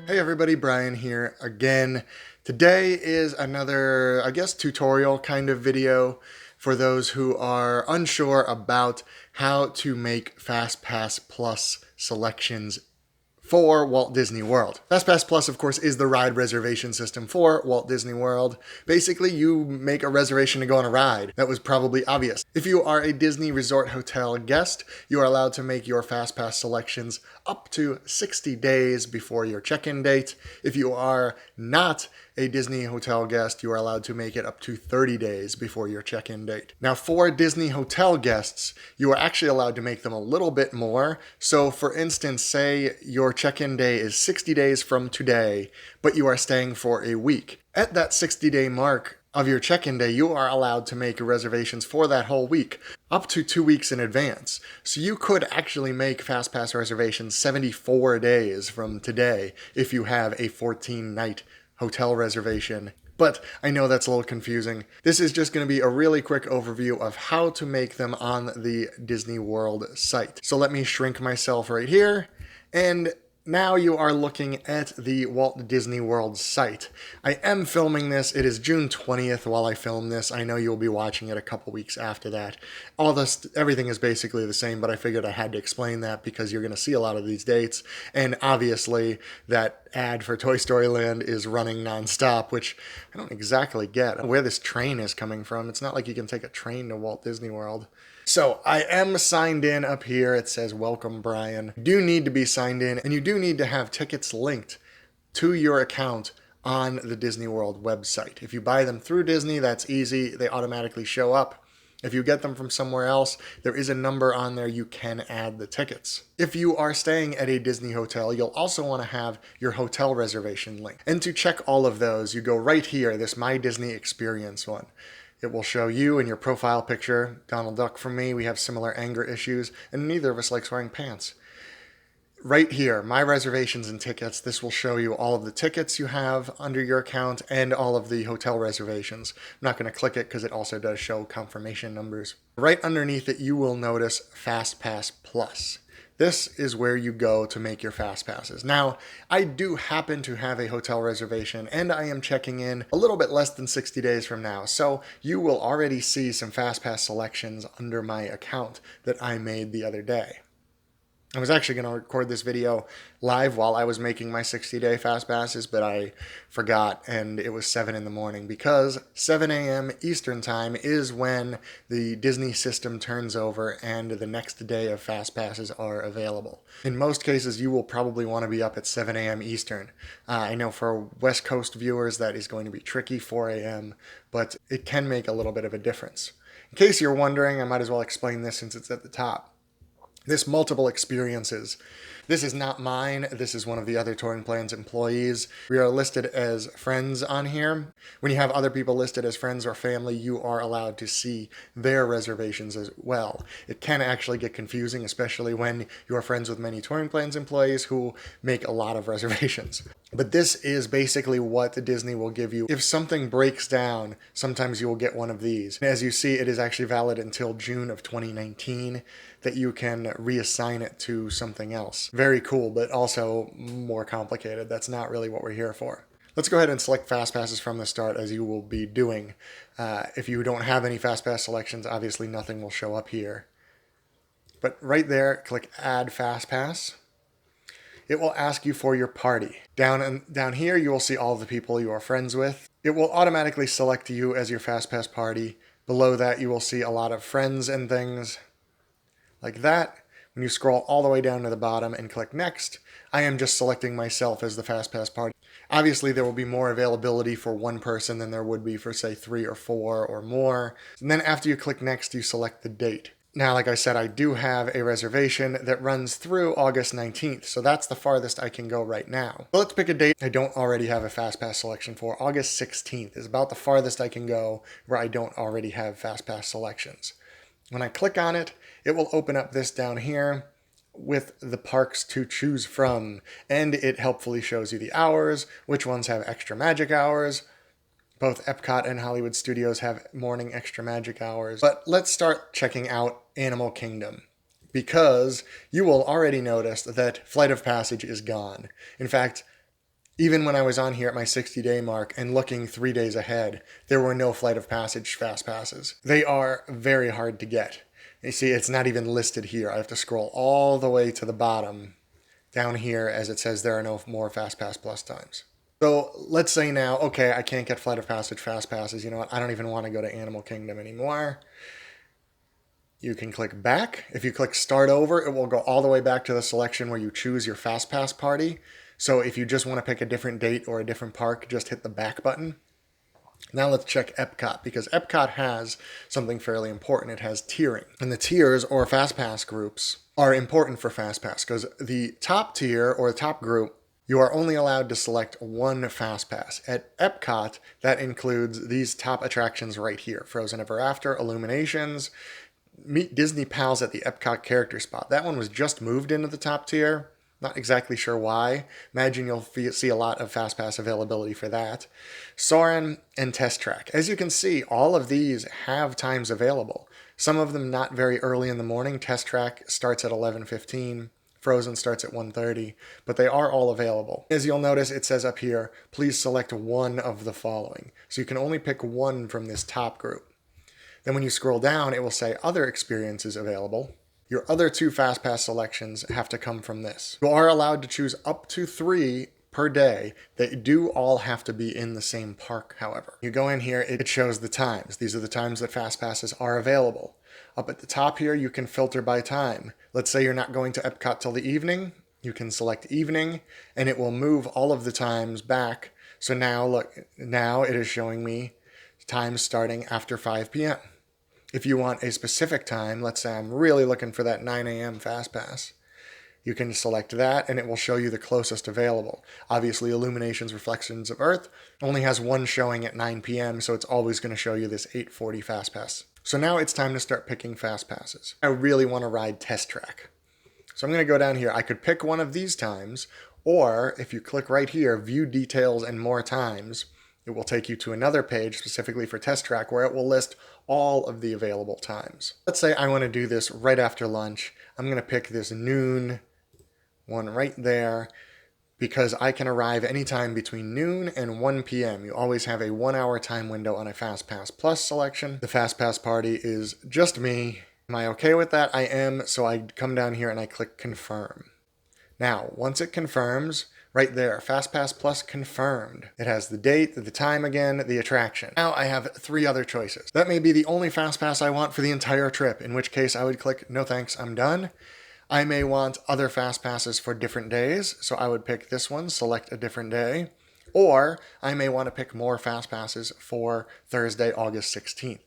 Hey everybody, Brian here again. Today is another, I guess, tutorial kind of video for those who are unsure about how to make FastPass Plus selections for Walt Disney World. FastPass Plus, of course, is the ride reservation system for Walt Disney World. Basically, you make a reservation to go on a ride. That was probably obvious. If you are a Disney Resort Hotel guest, you are allowed to make your FastPass selections up to 60 days before your check-in date. If you are not a Disney Hotel guest, you are allowed to make it up to 30 days before your check-in date. Now, for Disney Hotel guests, you are actually allowed to make them a little bit more. So, for instance, say your check-in day is 60 days from today, but you are staying for a week. At that 60-day mark of your check-in day, you are allowed to make reservations for that whole week, up to 2 weeks in advance. So you could actually make FastPass reservations 74 days from today if you have a 14-night hotel reservation. But I know that's a little confusing. This is just going to be a really quick overview of how to make them on the Disney World site. So let me shrink myself right here, and now you are looking at the Walt Disney World site. I am filming this. It is June 20th while I film this. I know you'll be watching it a couple weeks after that. Everything is basically the same, but I figured I had to explain that because you're going to see a lot of these dates. And obviously that ad for Toy Story Land is running nonstop, which I don't exactly get where this train is coming from. It's not like you can take a train to Walt Disney World. So I am signed in up here. It says, welcome, Brian. You do need to be signed in, and you do need to have tickets linked to your account on the Disney World website. If you buy them through Disney, that's easy. They automatically show up. If you get them from somewhere else, there is a number on there. You can add the tickets. If you are staying at a Disney hotel, you'll also want to have your hotel reservation link. And to check all of those, you go right here, this My Disney Experience one. It will show you in your profile picture, Donald Duck from me. We have similar anger issues, and neither of us likes wearing pants. Right here, My Reservations and Tickets, this will show you all of the tickets you have under your account and all of the hotel reservations. I'm not going to click it because it also does show confirmation numbers. Right underneath it, you will notice FastPass Plus. This is where you go to make your FastPasses. Now, I do happen to have a hotel reservation, and I am checking in a little bit less than 60 days from now. So you will already see some FastPass selections under my account that I made the other day. I was actually going to record this video live while I was making my 60-day FastPasses, but I forgot, and it was 7 in the morning because 7 a.m. Eastern time is when the Disney system turns over and the next day of FastPasses are available. In most cases, you will probably want to be up at 7 a.m. Eastern. I know for West Coast viewers that is going to be tricky, 4 a.m., but it can make a little bit of a difference. In case you're wondering, I might as well explain this since it's at the top. This multiple experiences. This is not mine. This is one of the other Touring Plans employees. We are listed as friends on here. When you have other people listed as friends or family, you are allowed to see their reservations as well. It can actually get confusing, especially when you are friends with many Touring Plans employees who make a lot of reservations. But this is basically what Disney will give you. If something breaks down, sometimes you will get one of these. As you see, it is actually valid until June of 2019 that you can reassign it to something else. Very cool, but also more complicated. That's not really what we're here for. Let's go ahead and select FastPasses from the start, as you will be doing. If you don't have any FastPass selections, obviously nothing will show up here. But right there, click Add FastPass. It will ask you for your party. Down here, you will see all of the people you are friends with. It will automatically select you as your FastPass party. Below that, you will see a lot of friends and things like that. When you scroll all the way down to the bottom and click Next, I am just selecting myself as the FastPass party. Obviously, there will be more availability for one person than there would be for, say, 3 or 4 or more. And then after you click Next, you select the date. Now, like I said, I do have a reservation that runs through August 19th, so that's the farthest I can go right now. So let's pick a date I don't already have a FastPass selection for. August 16th is about the farthest I can go where I don't already have FastPass selections. When I click on it, it will open up this down here with the parks to choose from, and it helpfully shows you the hours, which ones have extra magic hours. Both Epcot and Hollywood Studios have morning extra magic hours. But let's start checking out Animal Kingdom, because you will already notice that Flight of Passage is gone. In fact, Even when I was on here at my 60-day mark and looking 3 days ahead, there were no Flight of Passage Fast Passes. They are very hard to get. You see, it's not even listed here. I have to scroll all the way to the bottom down here as it says there are no more FastPass Plus times. So let's say now, okay, I can't get Flight of Passage Fast Passes. You know what? I don't even want to go to Animal Kingdom anymore. You can click back. If you click start over, it will go all the way back to the selection where you choose your FastPass party. So if you just want to pick a different date or a different park, just hit the back button. Now let's check Epcot, because Epcot has something fairly important. It has tiering. And the tiers or FastPass groups are important for FastPass because the top tier or the top group, you are only allowed to select one FastPass. At Epcot, that includes these top attractions right here: Frozen Ever After, Illuminations, Meet Disney Pals at the Epcot character spot. That one was just moved into the top tier. Not exactly sure why. Imagine you'll see a lot of FastPass availability for that. Soarin' and Test Track. As you can see, all of these have times available. Some of them not very early in the morning. Test Track starts at 11:15. Frozen starts at 1:30, but they are all available. As you'll notice, it says up here, please select one of the following. So you can only pick one from this top group. Then when you scroll down, it will say other experiences available. Your other two FastPass selections have to come from this. You are allowed to choose up to 3 per day. They do all have to be in the same park, however. You go in here, it shows the times. These are the times that FastPasses are available. Up at the top here, you can filter by time. Let's say you're not going to Epcot till the evening. You can select evening, and it will move all of the times back. So now, look, now it is showing me times starting after 5 p.m. If you want a specific time, let's say I'm really looking for that 9 a.m. FastPass, you can select that and it will show you the closest available. Obviously, Illuminations Reflections of Earth only has one showing at 9 p.m., so it's always going to show you this 8:40 FastPass. So now it's time to start picking FastPasses. I really want to ride Test Track. So I'm going to go down here. I could pick one of these times, or if you click right here, View Details and More Times, it will take you to another page specifically for Test Track where it will list all of the available times. Let's say I want to do this right after lunch. I'm going to pick this noon one right there because I can arrive anytime between noon and 1 p.m. You always have a 1-hour time window on a FastPass Plus selection. The FastPass party is just me. Am I okay with that? I am, so I come down here and I click Confirm. Now, once it confirms, right there, FastPass Plus confirmed. It has the date, the time again, the attraction. Now I have 3 other choices. That may be the only FastPass I want for the entire trip, in which case I would click no thanks, I'm done. I may want other FastPasses for different days, so I would pick this one, select a different day. Or I may want to pick more FastPasses for Thursday, August 16th.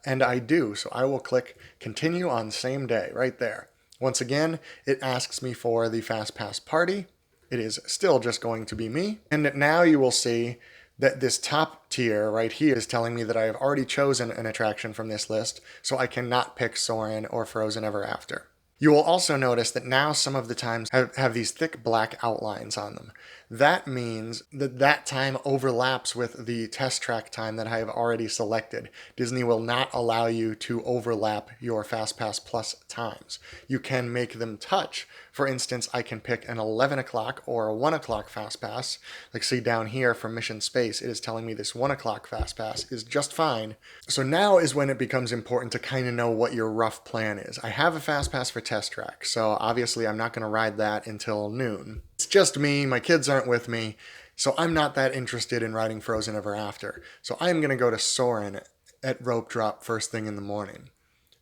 And I do, so I will click continue on same day, right there. Once again, it asks me for the FastPass party. It is still just going to be me. And now you will see that this top tier right here is telling me that I have already chosen an attraction from this list, so I cannot pick Soarin' or Frozen Ever After. You will also notice that now some of the times have these thick black outlines on them. That means that that time overlaps with the Test Track time that I have already selected. Disney will not allow you to overlap your FastPass Plus times. You can make them touch. For instance, I can pick an 11 o'clock or a 1 o'clock FastPass. Like see down here from Mission Space, it is telling me this 1 o'clock FastPass is just fine. So now is when it becomes important to kind of know what your rough plan is. I have a FastPass for Test Track, so obviously I'm not going to ride that until noon. It's just me, my kids aren't with me, so I'm not that interested in riding Frozen Ever After. So I'm going to go to Soarin' at Rope Drop first thing in the morning.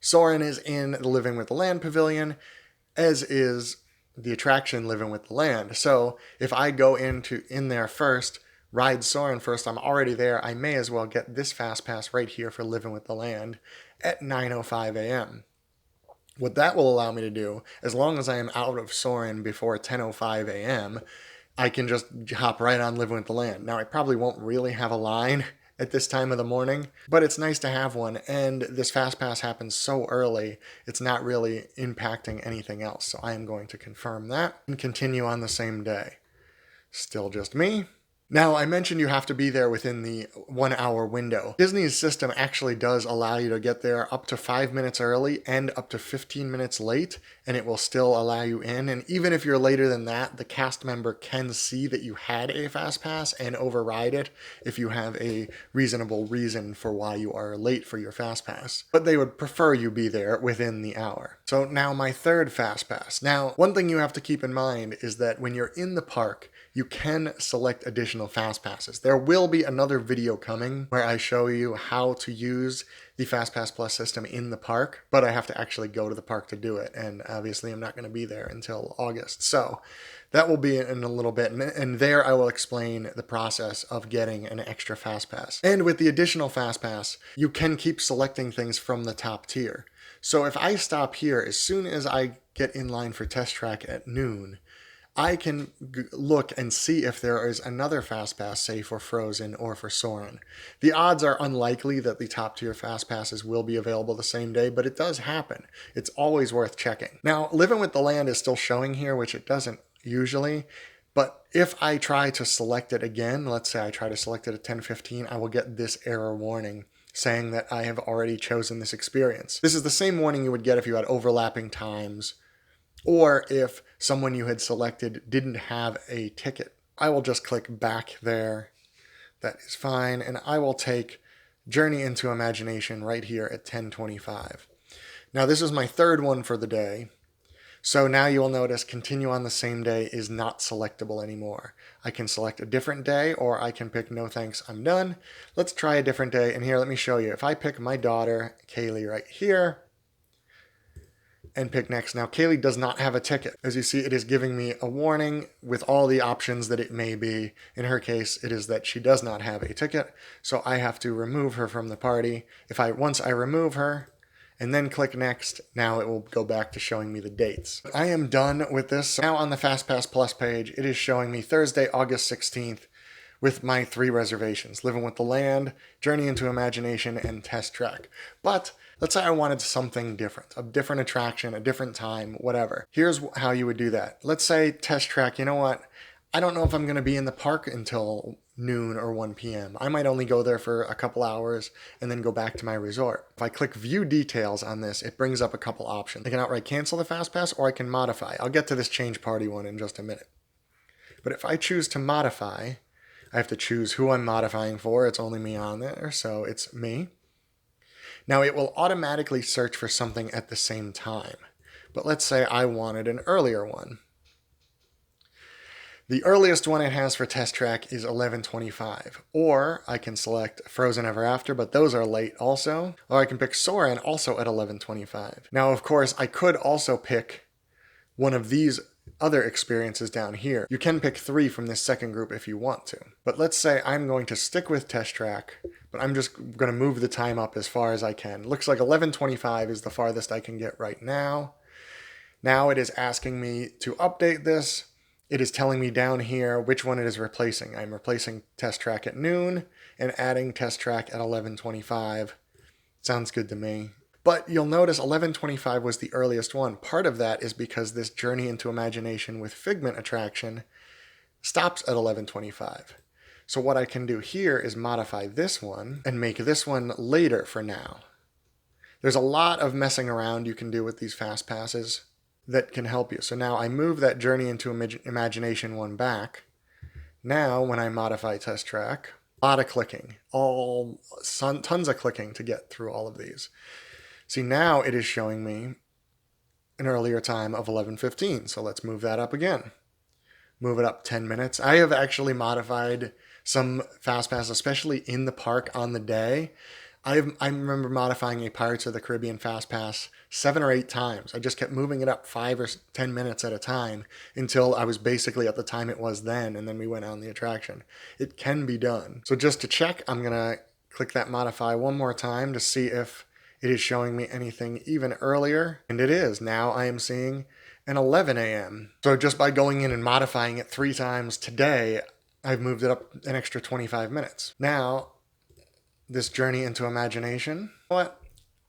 Soarin' is in the Living with the Land Pavilion, as is the attraction Living with the Land. So if I go in there first, ride Soarin' first, I'm already there, I may as well get this FastPass right here for Living with the Land at 9:05 a.m. What that will allow me to do, as long as I am out of Soarin' before 10:05 a.m., I can just hop right on Living with the Land. Now, I probably won't really have a line at this time of the morning, but it's nice to have one, and this FastPass happens so early, it's not really impacting anything else. So I am going to confirm that and continue on the same day. Still just me. Now, I mentioned you have to be there within the 1 hour window. Disney's system actually does allow you to get there up to 5 minutes early and up to 15 minutes late, and it will still allow you in. And even if you're later than that, the cast member can see that you had a FastPass and override it if you have a reasonable reason for why you are late for your FastPass. But they would prefer you be there within the hour. So now my third FastPass. Now, one thing you have to keep in mind is that when you're in the park, you can select additional FastPasses. There will be another video coming where I show you how to use the FastPass Plus system in the park, but I have to actually go to the park to do it, and obviously I'm not going to be there until August. So that will be in a little bit, and there I will explain the process of getting an extra FastPass. And with the additional FastPass, you can keep selecting things from the top tier. So if I stop here, as soon as I get in line for Test Track at noon, I can look and see if there is another FastPass, say for Frozen or for Soarin'. The odds are unlikely that the top tier FastPasses will be available the same day, but it does happen. It's always worth checking. Now, Living with the Land is still showing here, which it doesn't usually, but if I try to select it again, let's say I try to select it at 10:15, I will get this error warning saying that I have already chosen this experience. This is the same warning you would get if you had overlapping times, or if someone you had selected didn't have a ticket. I will just click back there. That is fine. And I will take Journey into Imagination right here at 10:25. Now this is my third one for the day. So now you will notice Continue on the Same Day is not selectable anymore. I can select a different day, or I can pick No Thanks, I'm done. Let's try a different day. And here, let me show you. If I pick my daughter, Kaylee, right here, and pick next. Now, Kaylee does not have a ticket. As you see, it is giving me a warning with all the options that it may be. In her case, it is that she does not have a ticket, so I have to remove her from the party. Once I remove her and then click next, now it will go back to showing me the dates. I am done with this. Now on the FastPass Plus page, it is showing me Thursday, August 16th, with my 3 reservations: Living with the Land, Journey into Imagination, and Test Track. But let's say I wanted something different, a different attraction, a different time, whatever. Here's how you would do that. Let's say Test Track, you know what? I don't know if I'm going to be in the park until noon or 1 p.m. I might only go there for a couple hours and then go back to my resort. If I click View Details on this, it brings up a couple options. I can outright cancel the FastPass, or I can modify. I'll get to this change party one in just a minute. But if I choose to modify, I have to choose who I'm modifying for. It's only me on there, so it's me. Now it will automatically search for something at the same time. But let's say I wanted an earlier one. The earliest one it has for Test Track is 11:25. Or I can select Frozen Ever After, but those are late also. Or I can pick Soarin' also at 11:25. Now, of course, I could also pick one of these other experiences down here. You can pick 3 from this second group if you want to. But let's say I'm going to stick with Test Track, but I'm just going to move the time up as far as I can. Looks like 11:25 is the farthest I can get right now. Now it is asking me to update this. It is telling me down here which one it is replacing. I'm replacing Test Track at noon and adding Test Track at 11:25. Sounds good to me. But you'll notice 11:25 was the earliest one. Part of that is because this Journey into Imagination with Figment attraction stops at 11:25. So what I can do here is modify this one and make this one later for now. There's a lot of messing around you can do with these fast passes that can help you. So now I move that Journey into Imagination one back. Now when I modify Test Track, a lot of clicking, tons of clicking to get through all of these. See, now it is showing me an earlier time of 11:15. So let's move that up again. Move it up 10 minutes. I have actually modified some FastPass, especially in the park on the day. I remember modifying a Pirates of the Caribbean FastPass 7 or 8 times. I just kept moving it up 5 or 10 minutes at a time until I was basically at the time it was then, and then we went on the attraction. It can be done. So just to check, I'm going to click that modify one more time to see if it is showing me anything even earlier. And it is. Now I am seeing an 11 a.m. So just by going in and modifying it 3 times today, I've moved it up an extra 25 minutes. Now, this Journey into Imagination,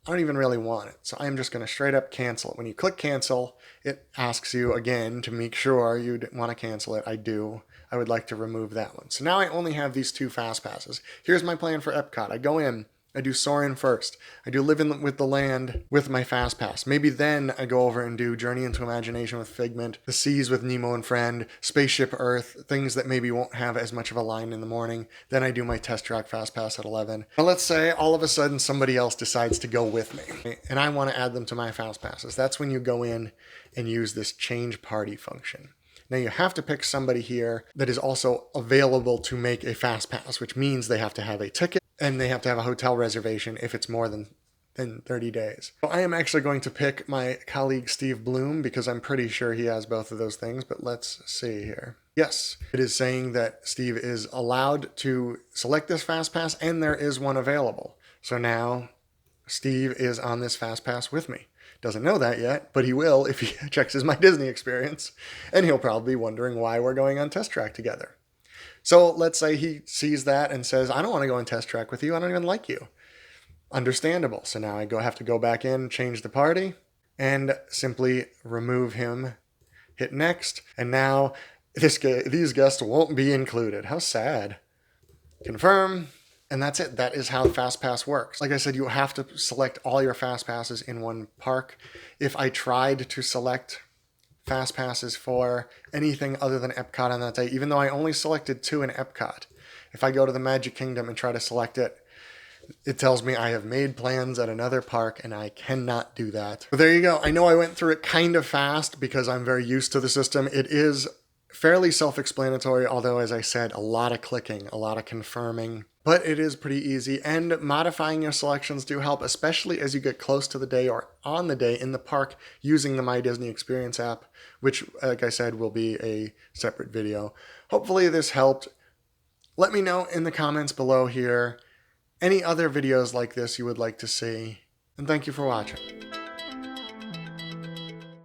I don't even really want it. So I'm just going to straight up cancel it. When you click cancel, it asks you again to make sure you want to cancel it. I do. I would like to remove that one. So now I only have these 2 fast passes. Here's my plan for Epcot. I go in, I do Soarin' first. I do Live with the Land with my fast pass. Maybe then I go over and do Journey into Imagination with Figment, The Seas with Nemo and Friend, Spaceship Earth, things that maybe won't have as much of a line in the morning. Then I do my Test Track fast pass at 11. Now let's say all of a sudden somebody else decides to go with me and I want to add them to my fast passes. That's when you go in and use this change party function. Now you have to pick somebody here that is also available to make a fast pass, which means they have to have a ticket and they have to have a hotel reservation if it's more than 30 days. So I am actually going to pick my colleague Steve Bloom because I'm pretty sure he has both of those things, but let's see here. Yes, it is saying that Steve is allowed to select this fast pass and there is one available. So now Steve is on this fast pass with me. Doesn't know that yet, but he will if he checks his My Disney Experience, and he'll probably be wondering why we're going on Test Track together. So let's say he sees that and says, I don't want to go on Test Track with you. I don't even like you. Understandable. So now I have to go back in, change the party, and simply remove him, hit next, and now these guests won't be included. How sad. Confirm. And that's it. That is how FastPass works. Like I said, you have to select all your FastPasses in one park. If I tried to select FastPasses for anything other than Epcot on that day, even though I only selected 2 in Epcot, if I go to the Magic Kingdom and try to select it, it tells me I have made plans at another park and I cannot do that. But there you go. I know I went through it kind of fast because I'm very used to the system. It is fairly self-explanatory, although, as I said, a lot of clicking, a lot of confirming. But it is pretty easy, and modifying your selections do help, especially as you get close to the day or on the day in the park using the My Disney Experience app, which, like I said, will be a separate video. Hopefully this helped. Let me know in the comments below here any other videos like this you would like to see, and thank you for watching.